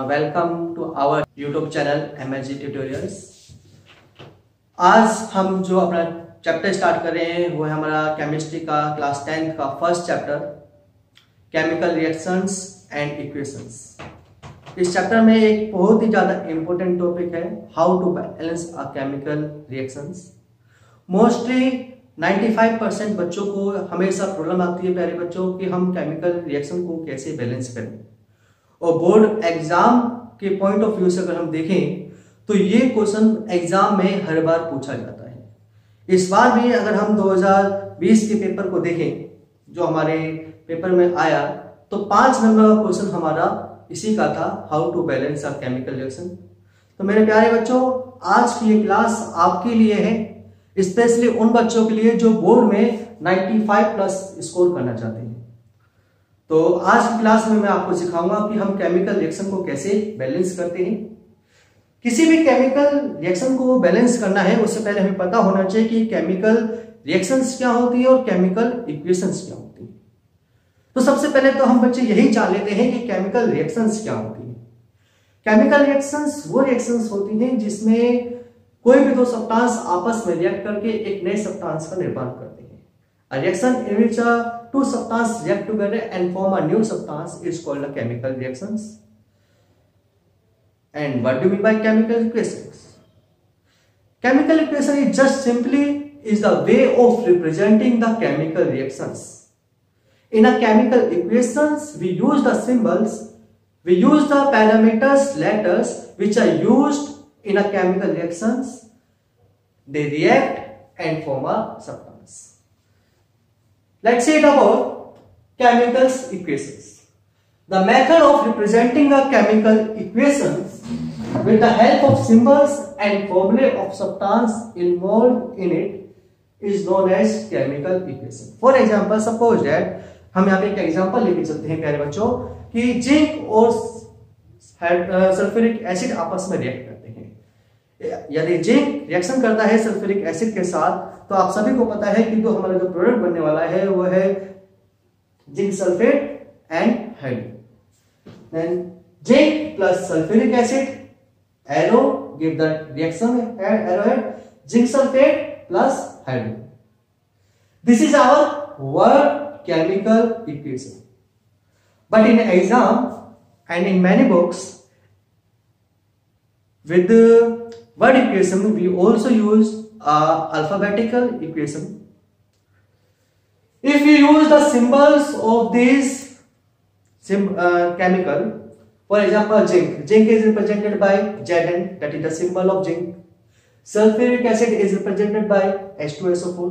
Welcome to our YouTube channel MSG Tutorials। आज हम जो अपना चैप्टर स्टार्ट कर रहे हैं वो है हमारा केमिस्ट्री का क्लास 10th का first chapter chemical reactions and equations. इस चैप्टर में एक बहुत ही ज़्यादा इम्पोर्टेंट टॉपिक है how to balance a chemical reactions. Mostly 95% बच्चों को हमेशा प्रॉब्लम आती है प्यारे बच्चों कि हम केमिकल रिएक्शन को कैसे बैलेंस करें, और बोर्ड एग्जाम के पॉइंट ऑफ व्यू से अगर हम देखें तो ये क्वेश्चन एग्जाम में हर बार पूछा जाता है। इस बार भी अगर हम 2020 के पेपर को देखें जो हमारे पेपर में आया तो 5 नंबर का क्वेश्चन हमारा इसी का था, how to balance a chemical reaction. तो मेरे प्यारे बच्चों, आज की ये क्लास आपके लिए है, स्पेशली उन बच्चों के लिए जो बोर्ड में 95 प्लस स्कोर करना चाहते हैं। तो आज की क्लास में मैं आपको सिखाऊंगा कि हम केमिकल रिएक्शन को कैसे बैलेंस करते हैं। किसी भी केमिकल रिएक्शन को बैलेंस करना है उससे पहले हमें पता होना चाहिए कि केमिकल रिएक्शंस क्या होती है और केमिकल इक्वेशंस क्या होती है। तो सबसे पहले तो हम बच्चे यही जान लेते हैं कि केमिकल रिएक्शंस क्या होती है। केमिकल रिएक्शंस वो रिएक्शंस होती हैं जिसमें कोई भी दो सब्सटेंस आपस में रिएक्ट करके एक नए सब्सटेंस का निर्माण करते हैं। A reaction in which two substances react together and form a new substance is called a chemical reactions. And what do you mean by chemical equations? Chemical equation is just simply is the way of representing the chemical reactions. In a chemical equations, we use the symbols, we use the parameters, letters which are used in a chemical reactions. They react and form a substance. Let's say about chemical equations. The method of representing a chemical equations with the help of symbols and formulae of substance involved in it is known as chemical equation. For example, suppose that हम यहाँ पे एक example लेके चलते हैं प्यारे बच्चों कि जिंक और सल्फ्यूरिक एसिड आपस में रिएक्ट करते हैं। यदि जिंक रिएक्शन करता है सल्फ्यूरिक एसिड के साथ तो आप सभी को पता है कि जो हमारा जो प्रोडक्ट बनने वाला है वो है zinc sulphate and hydrogen. Then zinc plus sulphuric acid arrow give the reaction arrowhead zinc sulphate plus hydrogen. This is our word chemical equation, but in exam and in many books with the word equation we also use alphabetical equation. If we use the symbols of these chemical, for example zinc is represented by Zn, that is the symbol of zinc. Sulfuric acid is represented by H2SO4.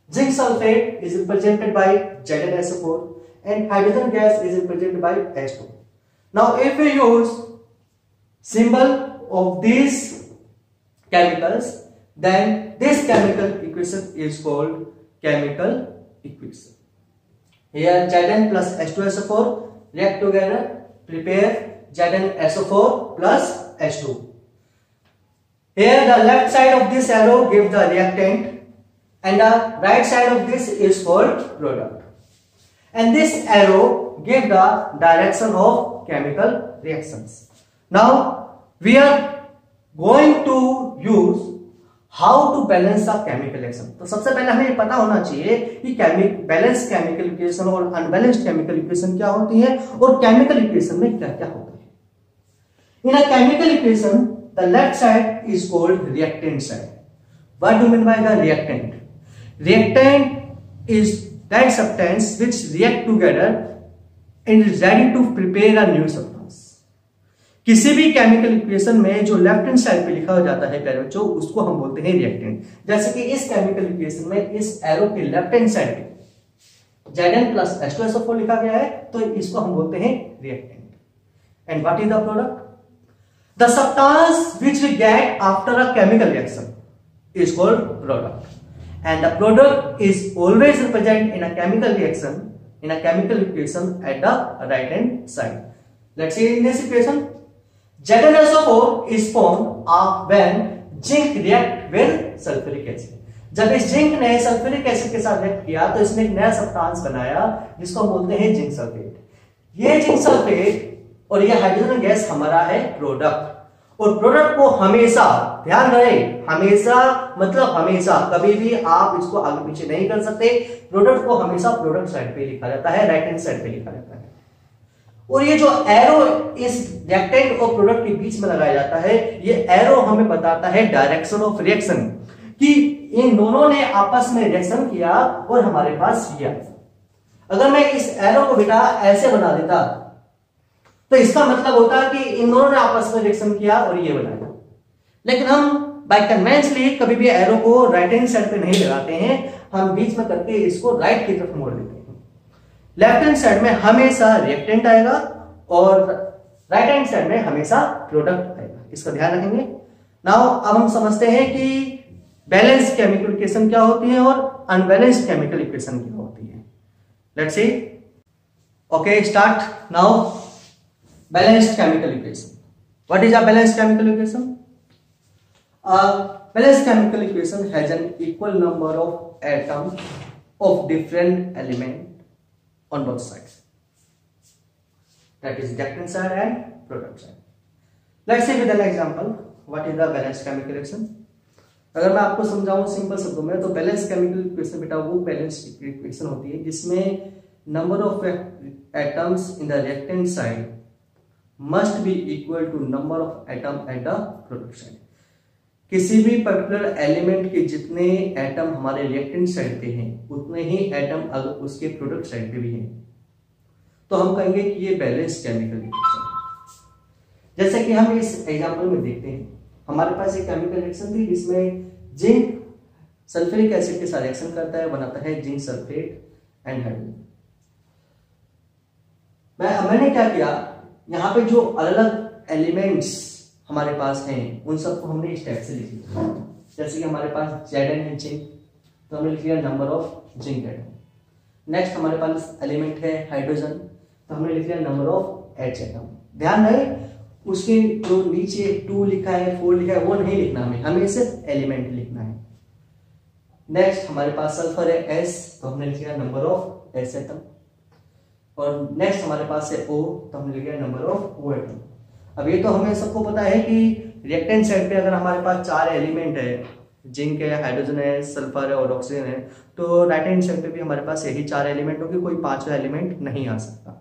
Zinc sulfate is represented by ZnSO4 and hydrogen gas is represented by H2. Now if we use symbol of these chemicals, then this chemical equation is called chemical equation. Here Zn plus H2SO4 react together, prepare ZnSO4 plus H2. Here the left side of this arrow gives the reactant and the right side of this is called product. And this arrow gives the direction of chemical reactions. Now we are going to use how to balance a chemical reaction. तो सबसे पहले हमें पता होना चाहिए कि balance chemical equation और unbalanced chemical equation क्या होती है और केमिकल इक्वेशन में क्या क्या होता है। In a chemical equation the left side is called reactant side. What do mean by the reactant? Reactant is that substance which react together and is ready to prepare a new substance. किसी भी chemical equation में जो left hand side पे लिखा हो जाता है प्यारे बच्चों उसको हम बोलते हैं रिएक्टेंट। जैसे कि इस केमिकल इक्वेशन में इस एरो के लेफ्ट हैंड साइड पे Zn प्लस H2SO4 लिखा गया है तो इसको हम बोलते हैं reactant. And what is the product? The substance which we get after a chemical reaction is called product and the product is always represent in a chemical reaction in a chemical equation at the right hand side. Let's see in this equation ZnSO4 is formed when zinc react with sulfuric acid. जब इस zinc ने sulphuric acid के साथ react किया तो इसने एक नया सब्सटेंस बनाया जिसको बोलते हैं जिंक सल्फेट। ये जिंक सल्फेट और ये हाइड्रोजन गैस हमारा है प्रोडक्ट। और प्रोडक्ट को हमेशा ध्यान रहे, हमेशा मतलब हमेशा, कभी भी आप इसको आगे पीछे नहीं कर सकते। प्रोडक्ट को हमेशा प्रोडक्ट साइड पे लिखा जाता है, राइट हैंड साइड पे लिखा जाता है। और ये जो एरो इस रिएक्टेंट और प्रोडक्ट के बीच में लगाया जाता है, ये एरो हमें बताता है डायरेक्शन ऑफ रिएक्शन, कि इन दोनों ने आपस में रिएक्शन किया और हमारे पास ये आया। अगर मैं इस एरो को बेटा ऐसे बना देता तो इसका मतलब होता है कि इन दोनों ने आपस में रिएक्शन किया और ये बनाया। लेकिन हम बाय कन्वेंशनली कभी भी एरो को राइट हैंड साइड पे नहीं लगाते हैं, हम बीच में करके इसको राइट की तरफ मोड़ देते हैं। लेफ्ट हैंड साइड में हमेशा रिएक्टेंट आएगा और राइट हैंड साइड में हमेशा प्रोडक्ट आएगा, इसका ध्यान रखेंगे। नाउ अब हम समझते हैं कि बैलेंस केमिकल इक्वेशन क्या होती है और अनबैलेंस्ड केमिकल इक्वेशन क्या होती है। Let's see. Okay, start now. Balanced chemical equation. What is a balanced chemical equation? A balanced chemical equation has an equal number of atoms of different element on both sides. That is reactant side and product side. Let's see with an example. What is the balanced chemical reaction? अगर मैं आपको समझाऊं simple शब्दों में, तो balance chemical equation बेटा वो balance equation होती है जिसमें number of atoms in the reactant side must be equal to number of atom at the product side. किसी भी पर्टिकुलर एलिमेंट के जितने एटम हमारे रिएक्टेंट साइड पे हैं उतने ही एटम अगर उसके प्रोडक्ट साइड पे भी हैं तो हम कहेंगे कि ये बैलेंस केमिकल रिएक्शन है। जैसे कि हम इस एग्जांपल में देखते हैं, हमारे पास एक केमिकल रिएक्शन थी जिसमें जिंक सल्फ्यूरिक एसिड के साथ रिएक्शन करता है, बनाता है जिंक सल्फेट एंड हाइड्रोजन। मैंने क्या किया, यहाँ पे जो अलग अलग एलिमेंट्स हमारे पास हैं उन सबको हमने इस टाइप से लिख लिया। जैसे कि हमारे पास Zn है जिंक, तो हमने लिख लिया number of zinc atom. Next हमारे पास एलिमेंट है हाइड्रोजन, तो हमने लिख लिया नंबर ऑफ H एटम। ध्यान रहे उसके जो नीचे 2 लिखा है 4 लिखा है वो नहीं लिखना, हमें सिर्फ एलिमेंट लिखना है। नेक्स्ट हमारे पास सल्फर है S, तो हमने लिख लिया नंबर ऑफ S एटम। और नेक्स्ट हमारे पास है O, तो हमने लिख लिया नंबर ऑफ O एटम। अब ये तो हमें सबको पता है कि रिएक्टेंट साइड पे अगर हमारे पास 4 एलिमेंट है, जिंक है, हाइड्रोजन है, सल्फर है और ऑक्सीजन है, तो राइट हैंड साइड पे भी हमारे पास यही 4 एलिमेंट होगी, कोई 5वां एलिमेंट नहीं आ सकता।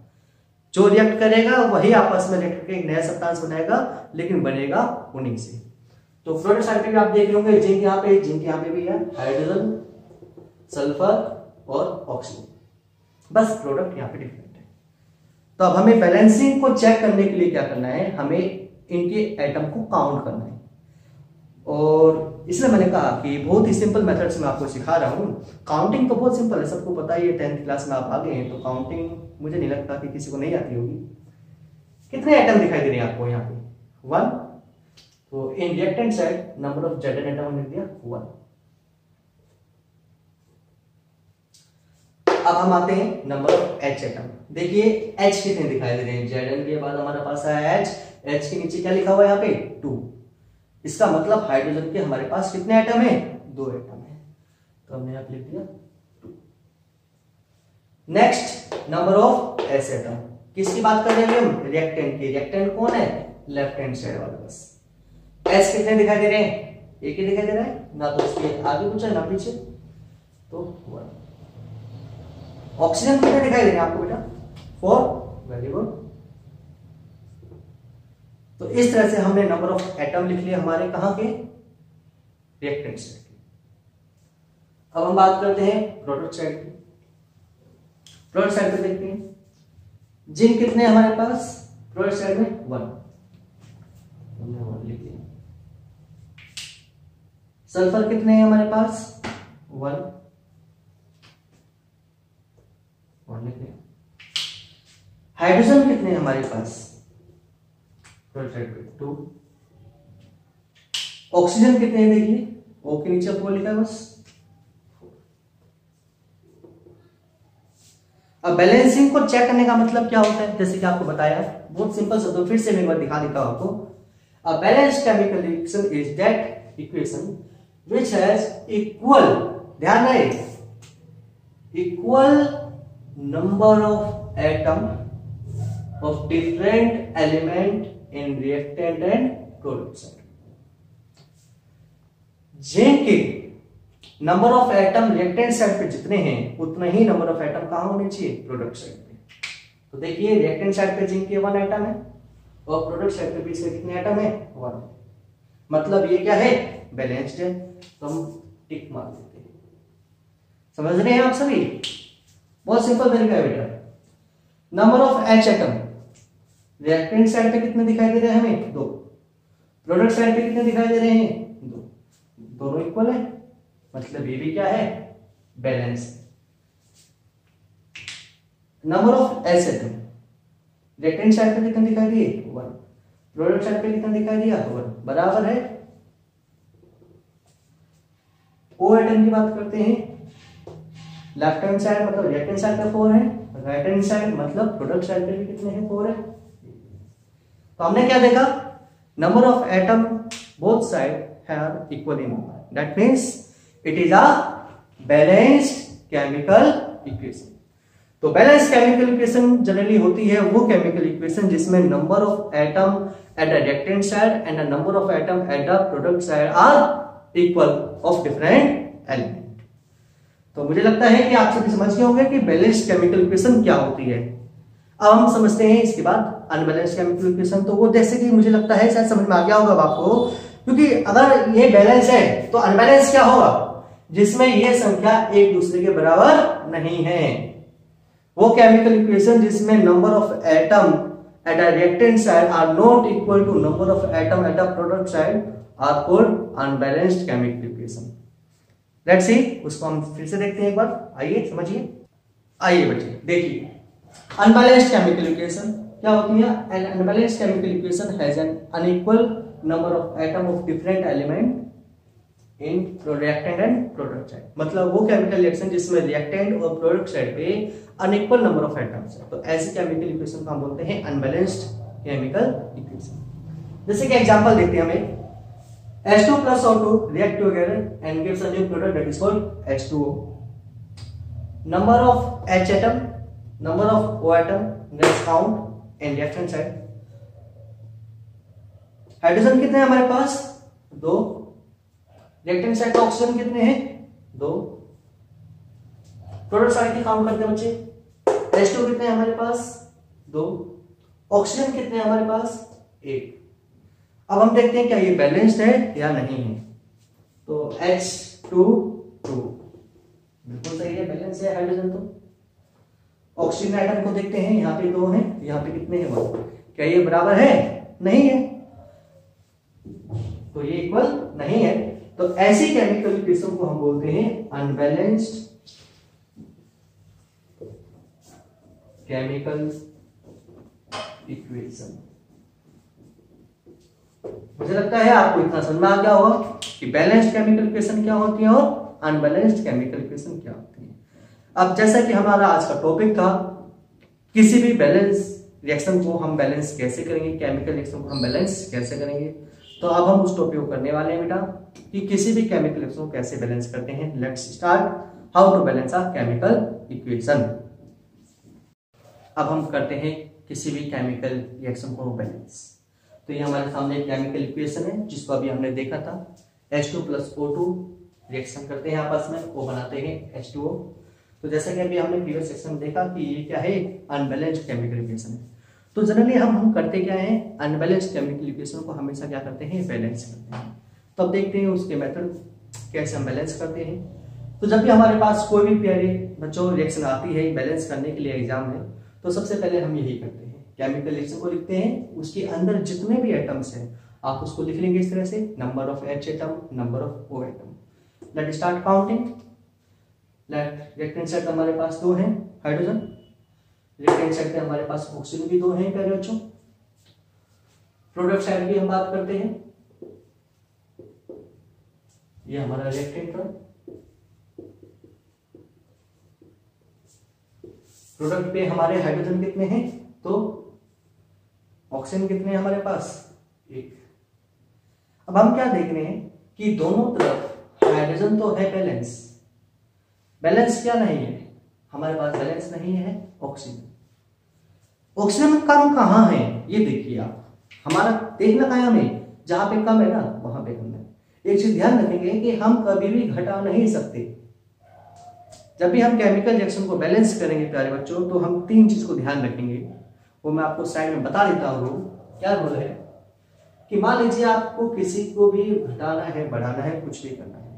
जो रिएक्ट करेगा वही आपस में रिएक्ट करके एक नया सब्सटेंस बनाएगा, लेकिन बनेगा उन्हीं से। तो प्रोडक्ट साइड पे भी आप देख लोगे, जिंक यहाँ पे भी है, हाइड्रोजन, सल्फर और ऑक्सीजन, बस प्रोडक्ट यहाँ पे डिफरेंट है। तो अब हमें बैलेंसिंग को चेक करने के लिए क्या करना है, हमें इनके एटम को काउंट करना है। और इसलिए मैंने कहा कि बहुत ही सिंपल मेथड से मैं आपको सिखा रहा हूँ। काउंटिंग तो बहुत सिंपल है, सबको पता ही है, 10th क्लास में आप आ गए हैं, तो काउंटिंग मुझे नहीं लगता कि किसी को नहीं आती होगी। कितने एटम दिखाई दे रहे हैं आपको यहाँ पे? 1। तो in reactant side number of Zn atom लिख दिया 1। अब हम आते हैं नंबर ऑफ H एटम। देखिए H कितने दिखाई दे रहे हैं, Zn के बाद हमारे पास है H के नीचे क्या लिखा हुआ है यहाँ पे 2। इसका मतलब हाइड्रोजन के हमारे पास कितने एटम है? 2 एटम है, तो हमने यहाँ लिख दिया 2। Next number of S atom, किसकी बात कर रहे हैं हम? रिएक्टेंट की। रिएक्टेंट कौन है? लेफ्ट हैंड साइड वाला। बस S कितने दिखाई दे रहे हैं? एक ही दिखाई दे रहा है ना, तो उसके आगे कुछ है ना पीछे, तो 1। ऑक्सीजन कितने दिखाई दे रहे हैं आपको बेटा? 4। Very good. तो इस तरह से हमने नंबर ऑफ एटम लिख लिए हमारे कहां के? रिएक्टेंट साइड के। अब हम बात करते हैं प्रोडक्ट साइड की। प्रोडक्ट साइड पे देखते हैं जिंक कितने हमारे पास प्रोडक्ट साइड में? 1, हमने 1 लिख दिया। सल्फर कितने हैं हमारे पास? 1 लिख दिया। हाइड्रोजन कितने हैं हमारे पास? 2। ऑक्सीजन कितने हैं देखिए, O के नीचे 4 लिखा है बस। अब बैलेंसिंग को चेक करने का मतलब क्या होता है, जैसे कि आपको बताया, बहुत सिंपल शब्दों फिर से मैं एक बार दिखा देता हूं आपको। A balanced chemical reaction is that equation which has equal, ध्यान रहे, equal number of atom of different element in reactant and product side. Zinc के number of atom reactant side पे जितने हैं उतना ही नंबर ऑफ एटम कहां होने चाहिए, प्रोडक्ट साइड पे। तो देखिए रिएक्टेंट साइड पे जिंक के 1 एटम है और प्रोडक्ट साइड पे भी इसके कितने एटम है, 1। मतलब ये क्या है, बैलेंस्ड है। तो हम टिक मार देते हैं। समझ रहे हैं आप सभी? बहुत सिंपल तरीका है बेटा। Number of H atom reactant side पे कितने दिखाई दे रहे हैं हमें, 2। प्रोडक्ट साइड पे कितने दिखाई दे रहे हैं, 2। दोनों इक्वल है, मतलब ये भी क्या है, balance. Number of S atom reactant side पे कितने दिखाई दिए, 1। प्रोडक्ट साइड पे कितना दिखाई दिया, 1। बराबर है। ओ एटम की बात करते हैं। लेफ्ट हैंड साइड मतलब रिएक्टेंट साइड पे 4 है, राइट हैंड साइड मतलब प्रोडक्ट साइड पे भी कितने हैं, 4 है। तो हमने क्या देखा, number of atom both side have equal in number, that means it is a balanced chemical equation. तो बैलेंस केमिकल इक्वेशन जनरली होती है वो केमिकल इक्वेशन जिसमें number of atom at the reactant side and the number of atom at the product side are equal of different element. तो मुझे लगता है कि आप सभी समझ गए होंगे कि बैलेंस्ड केमिकल इक्वेशन क्या होती है। अब हम समझते हैं इसके बाद अनबैलेंस्ड केमिकल इक्वेशन। तो वो जैसे कि मुझे लगता है शायद समझ में आ गया होगा आपको, क्योंकि अगर ये बैलेंस है तो अनबैलेंस क्या होगा, जिसमें ये संख्या एक दूसरे के बराबर नहीं है। वो केमिकल इक्वेशन जिसमें number of atom at a reactant side are not equal to number of atom at a product side are called unbalanced chemical equation. Let's see, उसको हम फिर से देखते हैं एक बार। आइए समझिए। आइए बच्चे देखिए, अनबैलेंस्ड केमिकल इक्वेशन क्या होती है। N unbalanced chemical equation has an unequal number of atom of different element in reactant and product side. मतलब वो केमिकल रिएक्शन जिसमें रिएक्टेंट और प्रोडक्ट साइड पे अनइक्वल नंबर ऑफ एटम्स है, तो ऐसी केमिकल इक्वेशन को हम बोलते हैं अनबैलेंस्ड केमिकल इक्वेशन। जैसे कि एग्जांपल देखते हैं हमें, H2 plus O2 react together and gives a new product that is called H2O. Number of H atom, number of O atom, let's count in reaction side. Hydrogen कितने हैं हमारे पास, 2। Reactant side पे oxygen कितने हैं, 2। Product side की count करते हैं बच्चे। H2 कितने हैं हमारे पास, 2। ऑक्सीजन कितने हैं हमारे पास, 1। अब हम देखते हैं क्या ये बैलेंस्ड है या नहीं है। तो H2 बिल्कुल सही है, बैलेंस है हाइड्रोजन। तो ऑक्सीजन एटम को देखते हैं, यहाँ पे 2 हैं, यहाँ पे कितने हैं, 1। क्या ये बराबर है, नहीं है, तो ये इक्वल नहीं है। तो ऐसी केमिकल इक्वेशन को हम बोलते हैं अनबैलेंस्ड केमिकल इक्वेशन। मुझे लगता है आपको इतना समझ में आ गया होगा कि बैलेंस्ड केमिकल इक्वेशन क्या होती है और अनबैलेंस्ड केमिकल इक्वेशन क्या होती है। अब जैसा कि हमारा आज का टॉपिक था, किसी भी बैलेंस रिएक्शन को हम बैलेंस कैसे करेंगे, केमिकल रिएक्शन को हम बैलेंस कैसे करेंगे, तो अब हम उस टॉपिक को करने वाले हैं बेटा कि किसी भी केमिकल रिएक्शन को कैसे बैलेंस करते हैं। Let's start how to balance a chemical equation. अब हम करते हैं किसी भी केमिकल रिएक्शन को बैलेंस। तो ये हमारे सामने एक केमिकल इक्वेशन है जिसको अभी हमने देखा था। H2 plus O2 रिएक्शन करते हैं आपस में, वो बनाते हैं H2O। तो जैसा कि अभी हमने प्रीवियस सेक्शन में देखा कि ये क्या है, अनबैलेंस्ड केमिकल इक्वेशन है। तो जनरली हम करते क्या है, अनबैलेंस्ड केमिकल इक्वेशन को हमेशा क्या करते हैं, बैलेंस करते हैं। तो अब देखते हैं उसके मेथड कैसे हम बैलेंस करते हैं। तो जब भी हमारे पास कोई भी प्यारे बच्चों रिएक्शन आती है बैलेंस करने के लिए एग्जाम में, तो सबसे पहले हम यही करते हैं, केमिकल रिएक्शन को लिखते हैं, उसके अंदर जितने भी एटम्स हैं आप उसको लिख लेंगे इस तरह से, number of H atom, number of O atom. Let start counting. Reactant side पे हमारे पास 2 हैं हाइड्रोजन, रिएक्टेंट साइड पे हमारे पास ऑक्सीजन भी 2 हैं प्यारे बच्चों। प्रोडक्ट साइड की हम बात करते हैं, ये हमारा रिएक्टेंट है। प्रोडक्ट पे हमारे हाइड्रोजन कितने हैं, तो ऑक्सीजन कितने हैं हमारे पास, 1। अब हम क्या देख रहे हैं कि दोनों तरफ हाइड्रोजन तो है बैलेंस, बैलेंस क्या नहीं है हमारे पास, बैलेंस नहीं है ऑक्सीजन। ऑक्सीजन में कम कहाँ है ये देखिए आप, हमारा देखना कहाँ हमें, जहां पे कम है ना वहां पे कम है। एक चीज ध्यान रखेंगे कि हम कभी भी घटा नहीं सकते। जब भी हम केमिकल रिएक्शन को बैलेंस करेंगे प्यारे बच्चों, तो हम 3 चीज को ध्यान रखेंगे, वो मैं आपको साइड में बता देता हूँ। क्या रूल है कि मान लीजिए आपको किसी को भी घटाना है, बढ़ाना है, कुछ भी करना है,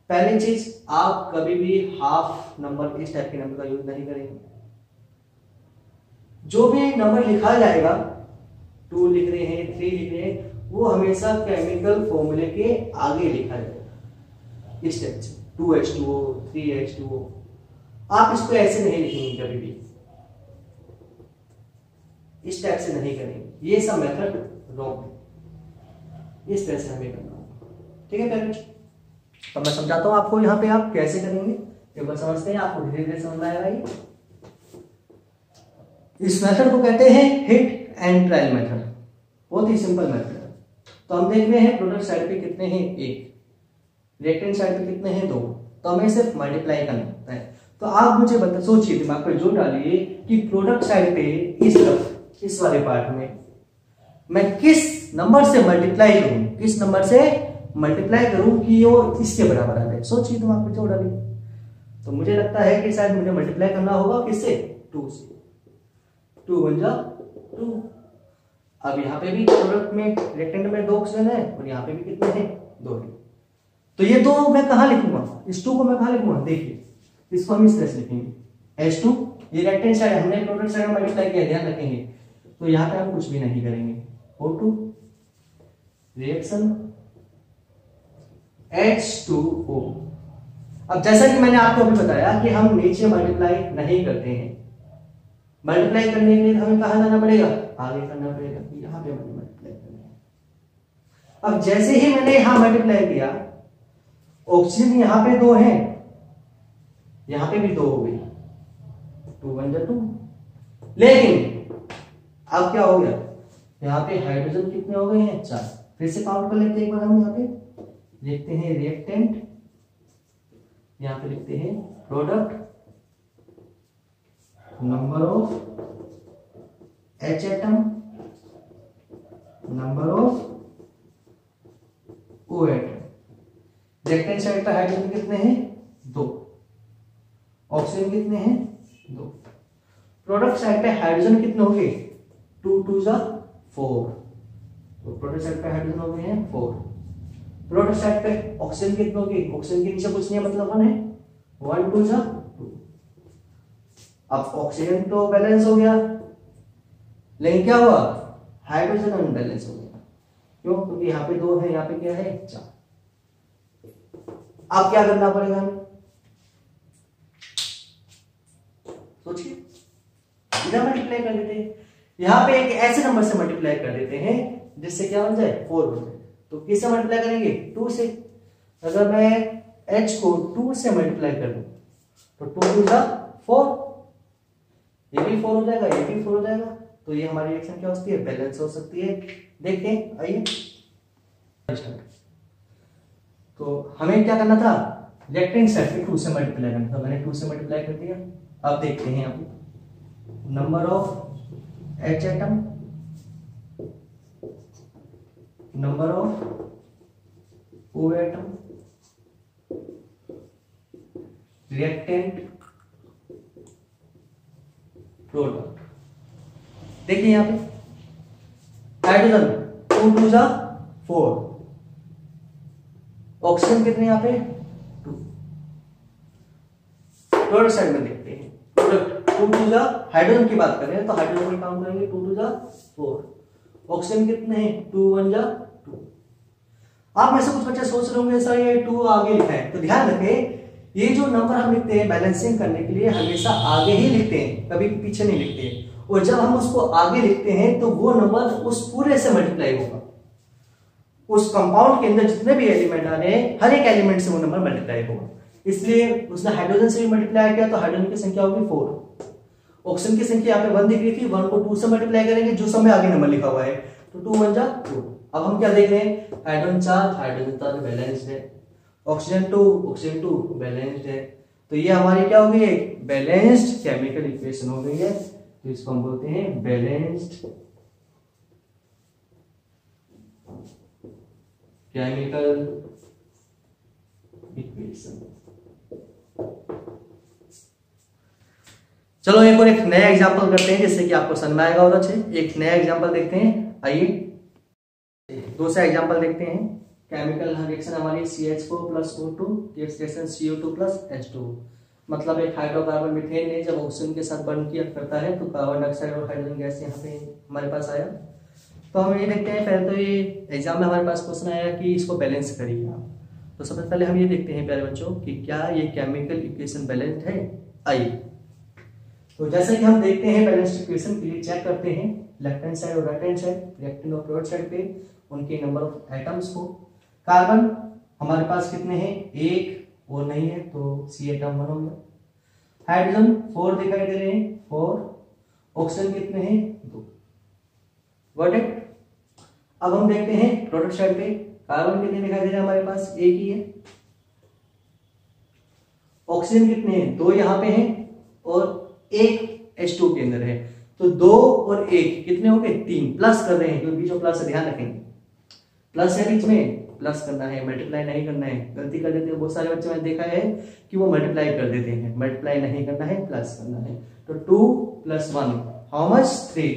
पहली चीज आप कभी भी हाफ नंबर, इस टाइप के नंबर का यूज नहीं करेंगे। जो भी नंबर लिखा जाएगा, 2 लिख रहे हैं, 3 लिख रहे हैं, वो हमेशा केमिकल फॉर्मूले के आगे लिखा जाएगा इस टाइप से, 2H2O 3H2O। आप इसको ऐसे नहीं लिखेंगे कभी भी, इस टाइप से नहीं करेंगे, ये सब मेथड रॉन्ग है, इस तरह से हमें करना होगा। ठीक है पेरेंट्स, तो मैं समझाता हूं आपको यहाँ पे आप कैसे करेंगे, एक बार समझते हैं, आपको धीरे धीरे समझ में आएगा ये। इस मेथड को कहते हैं हिट एंड ट्रायल मेथड, बहुत ही सिंपल मेथड है। तो हम देख रहे हैं प्रोडक्ट साइड पे कितने हैं, 1, रिएक्टेंट साइड पे कितने हैं, 2, तो हमें सिर्फ मल्टीप्लाई करना होता है। तो आप मुझे बता, सोचिए, दिमाग पर जोर डालिए कि प्रोडक्ट साइड पे इस तरफ, इस वाले पार्ट में मैं किस नंबर से मल्टीप्लाई करूं, किस नंबर से मल्टीप्लाई करूं कि वो इसके बराबर आ जाए। सोचिए, दिमाग पर जोर डालिए। तो मुझे लगता है कि शायद मुझे मल्टीप्लाई करना होगा किससे, 2 से, 2 1 जा 2। अब यहाँ पे भी प्रोडक्ट में रिएक्टेंट में 2 ऑक्सीजन है और यहाँ पे भी कितने हैं, 2 है। तो ये 2 मैं कहाँ लिखूंगा, इस 2 को मैं कहाँ लिखूंगा, देखिए इसको हम इस तरह से लिखेंगे, H2, ये रिएक्टेंट साइड, हमने प्रोडक्ट साइड में मल्टीप्लाई किया, ध्यान रखेंगे। तो यहाँ पे हम कुछ भी नहीं करेंगे, O2 रिएक्शन H2O। अब जैसा कि मैंने आपको अभी बताया कि हम नीचे मल्टीप्लाई नहीं करते हैं, मल्टीप्लाई करने के लिए हमें कहां जाना पड़ेगा, आगे करना पड़ेगा, यहाँ पे मैंने मल्टीप्लाई करना है। अब जैसे ही मैंने यहां मल्टीप्लाई किया, ऑक्सीजन यहाँ पे 2 है, यहाँ पे भी 2 हो गई, 2 1 जा 2। लेकिन अब क्या हो गया, यहाँ पे हाइड्रोजन कितने हो गए हैं, 4। फिर से काउंट कर लेते हैं एक बार, हम यहाँ पे लिखते हैं रिएक्टेंट, यहाँ पे लिखते हैं product, number of H atom, number of O atom. Reactant side पर हाइड्रोजन कितने हैं, 2, ऑक्सीजन कितने हैं, 2। प्रोडक्ट साइड पे हाइड्रोजन कितने हो गए, 2 2 जा 4, तो प्रोडक्ट साइड पे हाइड्रोजन हो गए हैं 4। प्रोडक्ट साइड पे ऑक्सीजन कितने हो गए, ऑक्सीजन के नीचे कुछ नहीं है, मतलब 1 है, 1 2 जा 2। अब ऑक्सीजन तो बैलेंस हो गया, लेकिन क्या हुआ, हाइड्रोजन अनबैलेंस हो गया। क्यों, क्योंकि यहाँ पे 2 है, यहाँ पे क्या है, 4। अब क्या करना पड़ेगा हमें, सोचिए, इधर मल्टीप्लाई कर देते हैं, यहाँ पे एक ऐसे नंबर से मल्टीप्लाई कर देते हैं जिससे क्या बन जाए, 4 बन जाए। तो किससे मल्टीप्लाई करेंगे, 2 से। अगर मैं H को 2 से मल्टीप्लाई कर दूं तो 2 2 जा 4, ये भी 4 हो जाएगा, ये भी 4 हो जाएगा। तो ये हमारी रिएक्शन क्या हो सकती है, बैलेंस हो सकती है। देखते हैं, आइए। तो हमें क्या करना था, रिएक्टेंट साइड पे 2 से मल्टीप्लाई करना था, मैंने 2 से मल्टीप्लाई कर दिया। अब देखते हैं यहाँ पे number of H atom, number of O atom, reactant, product. देखिए यहाँ पे हाइड्रोजन 2 2 जा 4, ऑक्सीजन कितने यहाँ पे 2। प्रोडक्ट साइड में देखते हैं, प्रोडक्ट 2 2 जा, हाइड्रोजन की बात करें तो हाइड्रोजन में काम करेंगे, 2 2 जा 4, ऑक्सीजन कितने हैं, 2 1 जा 2। आप में से कुछ बच्चे सोच रहे होंगे सर ये 2 आगे लिखा है, तो ध्यान रखें, ये जो नंबर हम लिखते हैं बैलेंसिंग करने के लिए हमेशा आगे ही लिखते हैं, कभी पीछे नहीं लिखते हैं। और जब हम उसको आगे लिखते हैं तो वो नंबर उस पूरे से मल्टीप्लाई होगा, उस कंपाउंड के अंदर जितने भी एलिमेंट आ रहे हैं हर एक एलिमेंट से वो नंबर मल्टीप्लाई होगा। इसलिए उसने हाइड्रोजन से भी मल्टीप्लाई किया तो हाइड्रोजन की संख्या होगी 4, ऑक्सीजन की संख्या यहाँ पे 1 दिख रही थी, 1 को 2 से मल्टीप्लाई करेंगे, जो समय आगे नंबर लिखा हुआ है, तो 2 1 जा 2। अब हम क्या देख रहे हैं, हाइड्रोजन 4, हाइड्रोजन 4 बैलेंस्ड है, ऑक्सीजन 2, ऑक्सीजन 2 बैलेंस्ड है। तो ये हमारी क्या हो गई है, बैलेंस्ड केमिकल इक्वेशन हो गई है, तो इसको हम बोलते हैं बैलेंस्ड केमिकल इक्वेशन। चलो एक और एक नया एग्जांपल करते हैं जिससे कि आपको समझ में आएगा और अच्छे। एक नया एग्जांपल देखते हैं, आइए दूसरा एग्जांपल देखते हैं। केमिकल रिएक्शन हमारी CH4 plus O2 reaction CO2 plus H2, मतलब एक हाइड्रोकार्बन मीथेन ने जब ऑक्सीजन के साथ बंध किया करता है तो कार्बन डाइऑक्साइड और हाइड्रोजन गैस यहाँ पे हमारे पास आया। तो हम ये देखते हैं, पहले तो ये एग्जाम में हमारे पास क्वेश्चन आया कि इसको बैलेंस करिए आप। तो सबसे पहले हम ये देखते हैं प्यारे बच्चों कि क्या ये केमिकल इक्वेशन बैलेंस्ड है। आइए तो जैसे कि हम देखते हैं बैलेंस्ड इक्वेशन के लिए चेक करते हैं लेफ्ट हैंड साइड और राइट हैंड साइड, रिएक्टेंट और प्रोडक्ट साइड पे उनके नंबर ऑफ एटम्स को। कार्बन हमारे पास कितने हैं, एक और नहीं है तो C एटम 1 हो गया। हाइड्रोजन 4 दिखाई दे रहे हैं 4, ऑक्सीजन कितने हैं 2। Got it. अब हम देखते हैं प्रोडक्ट साइड पे कार्बन कितने दिखाई दे रहे हैं, हमारे पास एक ही है। ऑक्सीजन कितने हैं, 2 यहाँ पे हैं और एक H2 के अंदर है, तो 2 और 1 कितने हो गए 3। प्लस कर रहे हैं क्योंकि बीच में प्लस ध्यान रखेंगे, प्लस है बीच में, प्लस करना है, मल्टीप्लाई नहीं करना है। गलती कर देते हैं बहुत सारे बच्चे, मैंने देखा है कि वो मल्टीप्लाई कर देते हैं, मल्टीप्लाई नहीं करना है, प्लस करना है। तो 2 + 1 हाउ मच 3,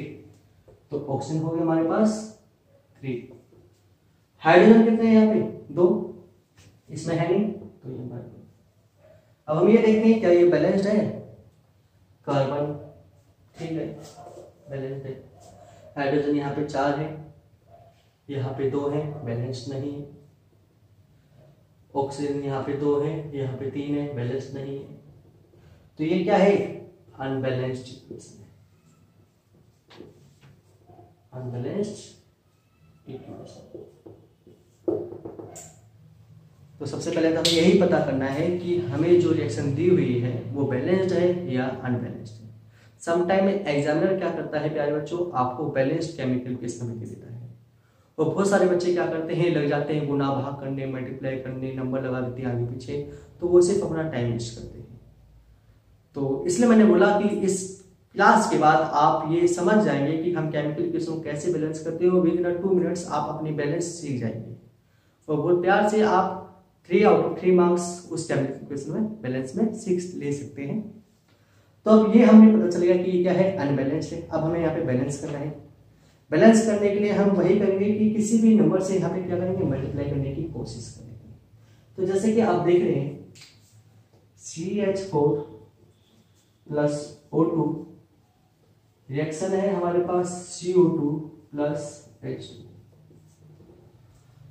तो ऑक्सीजन हो गया हमारे पास 3। हाइड्रोजन कितने हैं यहाँ पे 2, इसमें है नहीं तो ये हमारे। अब हम ये देखते हैं क्या ये बैलेंस्ड है। कार्बन ठीक है बैलेंस्ड है। हाइड्रोजन यहाँ पे 4 है, यहाँ पे 2 है, बैलेंस्ड नहीं है। ऑक्सीजन यहाँ पे 2 है, यहाँ पे 3 है, बैलेंस्ड नहीं है। तो ये क्या है, अनबैलेंस्ड इक्वेशन है, अनबैलेंस्ड इक्वेशन। तो सबसे पहले तो हमें यही पता करना है कि हमें जो रिएक्शन दी हुई है वो बैलेंस्ड है या अनबैलेंस्ड है। समटाइम एग्जामिनर क्या करता है प्यारे बच्चों, आपको बैलेंस्ड केमिकल इक्वेशन लिख देता है और बहुत सारे बच्चे क्या करते हैं, लग जाते हैं गुना भाग करने, मल्टीप्लाई करने, नंबर लगा देते हैं आगे पीछे, तो वो सिर्फ अपना टाइम वेस्ट करते हैं। तो इसलिए मैंने बोला कि इस क्लास के बाद आप ये समझ जाएंगे कि हम केमिकल इक्वेशन को कैसे बैलेंस करते हैं और विद इन 2 मिनट्स आप अपनी बैलेंस सीख जाएंगे और बहुत प्यार से आप 3 आउट ऑफ 3 मार्क्स उस केमिकल इक्वेशन में बैलेंस में 6 ले सकते हैं। तो अब ये हमें पता चलेगा कि ये क्या है, अनबैलेंस्ड है। अब हमें यहाँ पे बैलेंस करना है। बैलेंस करने के लिए हम वही करेंगे कि किसी भी नंबर से यहाँ पे क्या करेंगे, मल्टीप्लाई करने की कोशिश करेंगे। तो जैसे कि आप देख रहे हैं CH4 प्लस O2 रिएक्शन है हमारे पास CO2 प्लस H2।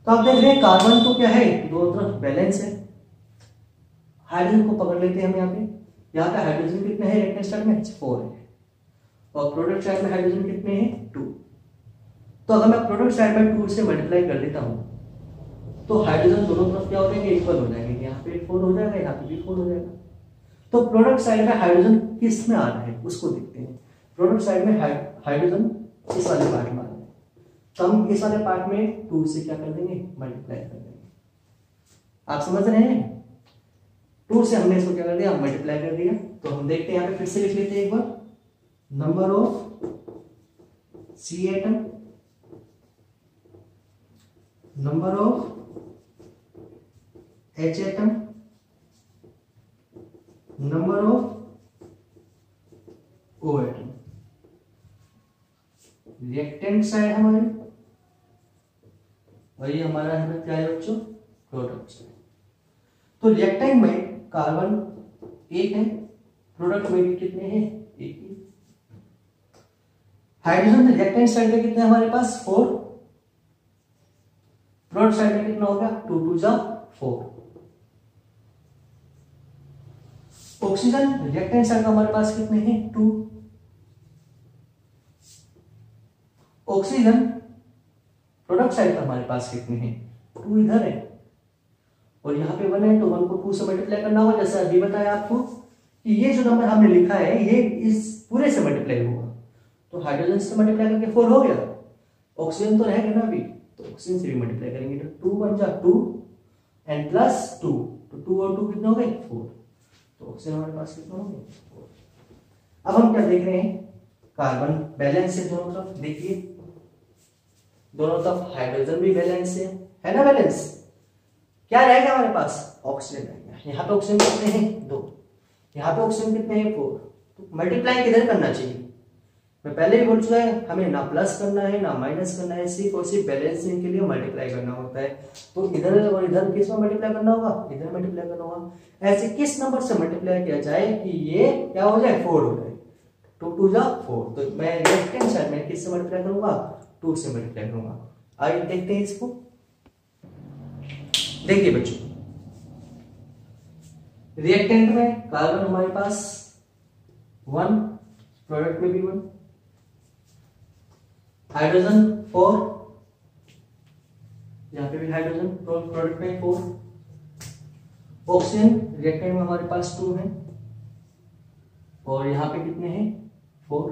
तो आप देख रहे हैं कार्बन तो क्या है, दोनों तरफ बैलेंस है। हाइड्रोजन को पकड़ लेते हैं हम यहाँ पे हाइड्रोजन कितने हैं, रिएक्टेंट साइड में 4 है और प्रोडक्ट साइड में हाइड्रोजन कितने हैं 2। तो अगर मैं प्रोडक्ट साइड में 2 से मल्टीप्लाई कर देता हूं तो हाइड्रोजन दोनों तरफ क्या हो जाएंगे, इक्वल हो जाएंगे। यहाँ पे 4 हो जाएगा, यहाँ पे भी 4 हो जाएगा। तो प्रोडक्ट साइड में हाइड्रोजन किस में आ रहा है उसको देखते हैं। प्रोडक्ट साइड में हाइड्रोजन इस वाले पार्ट में आ रहा है, तो हम इस वाले पार्ट में 2 से क्या कर देंगे, मल्टीप्लाई कर देंगे। आप समझ रहे हैं, 2 से हमने इसको क्या कर दिया, मल्टीप्लाई कर दिया। तो हम देखते हैं यहाँ पे फिर से लिख लेते हैं एक बार, number of C atom, number of H atom, number of O atom. Reactant side हमारी और ये हमारा है क्या है बच्चों, प्रोडक्ट साइड। तो रिएक्टेंट में कार्बन 1 है, प्रोडक्ट में भी कितने हैं, 1 ही। हाइड्रोजन रिएक्टेंट साइड में कितने हमारे पास 4, प्रोडक्ट साइड में कितना होगा 2 2 जा 4। ऑक्सीजन रिएक्टेंट साइड में हमारे पास कितने हैं 2। ऑक्सीजन प्रोडक्ट साइड पर हमारे पास कितने हैं 2 इधर है और यहाँ पे 1 है, तो 1 को 2 से मल्टीप्लाई करना होगा। जैसे अभी बताया आपको कि ये जो नंबर हमने लिखा है ये इस पूरे से मल्टीप्लाई होगा, तो हाइड्रोजन से मल्टीप्लाई करके 4 हो गया। ऑक्सीजन तो रहेगा ना अभी, तो ऑक्सीजन से भी मल्टीप्लाई करेंगे तो 2 1 जा 2 एंड प्लस 2, तो 2 और 2 कितने हो गए 4। तो ऑक्सीजन हमारे पास कितना हो गया 4। अब हम क्या देख रहे हैं, कार्बन बैलेंस है दोनों तरफ, देखिए दोनों तरफ हाइड्रोजन भी बैलेंस है ना बैलेंस। क्या रहेगा हमारे पास, ऑक्सीजन रहेगा। यहाँ पे ऑक्सीजन कितने हैं 2, यहाँ पे ऑक्सीजन कितने हैं 4, तो मल्टीप्लाई किधर करना चाहिए, मैं पहले भी बोल चुका है, हमें ना प्लस करना है ना माइनस करना है, सिर्फ और सिर्फ बैलेंसिंग के लिए मल्टीप्लाई करना होता है। तो इधर और इधर किस में मल्टीप्लाई करना होगा, इधर मल्टीप्लाई करना होगा। ऐसे किस नंबर से मल्टीप्लाई किया जाए कि ये क्या हो जाए 4 हो जाए, 2 2 जा 4, तो मैं लेफ्ट हैंड साइड में किस से मल्टीप्लाई करूंगा 2 से मल्टीप्लाई करूंगा। आइए देखते हैं इसको। देखिए बच्चों, रिएक्टेंट में कार्बन हमारे पास 1, प्रोडक्ट में भी 1, हाइड्रोजन 4, यहां पे भी हाइड्रोजन प्रोडक्ट में 4, ऑक्सीजन रिएक्टेंट में हमारे पास 2 है, और यहां पे कितने हैं 4।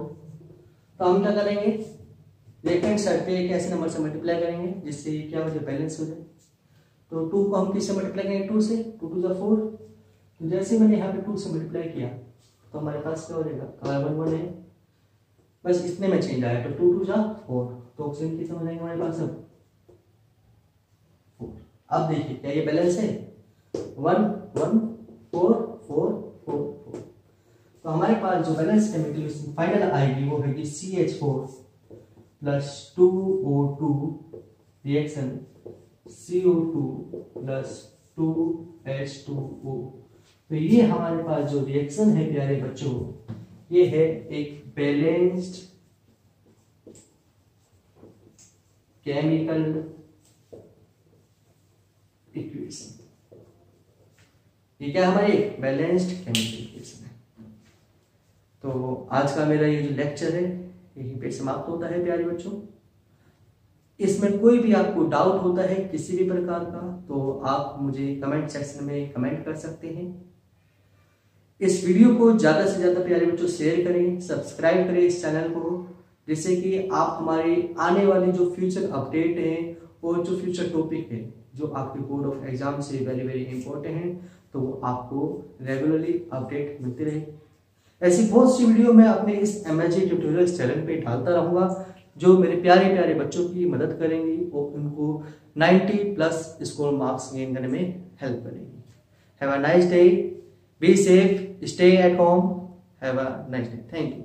तो हम क्या करेंगे, रिएक्टेंट साइड पे एक ऐसे नंबर से मल्टीप्लाई करेंगे जिससे ये क्या हो जाए बैलेंस हो जाए। तो 2 को हम किससे मल्टीप्लाई करेंगे 2 से, 2 2 जा 4। तो जैसे मैंने यहाँ पे 2 से मल्टीप्लाई किया तो हमारे पास क्या हो जाएगा, कार्बन 1 है, बस इतने में चेंज आया, तो 2 2 जा 4, तो ऑक्सीजन कितना हो जाएगा हमारे पास अब 4। अब देखिए क्या ये बैलेंस है 1 1 4 4 4 4। तो हमारे पास जो बैलेंस केमिकल फाइनल आएगी वो है CH4 plus 2O2 reaction CO2 plus 2H2O। तो ये हमारे पास जो रिएक्शन है प्यारे बच्चों, ये है एक बैलेंस्ड केमिकल इक्वेशन। ये क्या हमारी बैलेंस्ड केमिकल इक्वेशन है। तो आज का मेरा ये जो लेक्चर है यहीं पे समाप्त होता है प्यारे बच्चों। इसमें कोई भी आपको डाउट होता है किसी भी प्रकार का तो आप मुझे कमेंट सेक्शन में कमेंट कर सकते हैं। इस वीडियो को ज़्यादा से ज़्यादा प्यारे बच्चों शेयर करें, सब्सक्राइब करें इस चैनल को, जिससे कि आप हमारे आने वाली जो फ्यूचर अपडेट है और जो फ्यूचर टॉपिक है जो आपके बोर्ड ऑफ एग्जाम से वेरी वेरी इंपॉर्टेंट है, तो वो आपको रेगुलरली अपडेट मिलते रहे। ऐसी बहुत सी वीडियो मैं अपने इस MSG ट्यूटोरियल्स चैनल पे डालता रहूँगा जो मेरे प्यारे प्यारे बच्चों की मदद करेंगी और उनको 90+ स्कोर मार्क्स गेन करने में हेल्प करेंगी। Have a nice day, be safe, stay at home, have a nice day, thank you.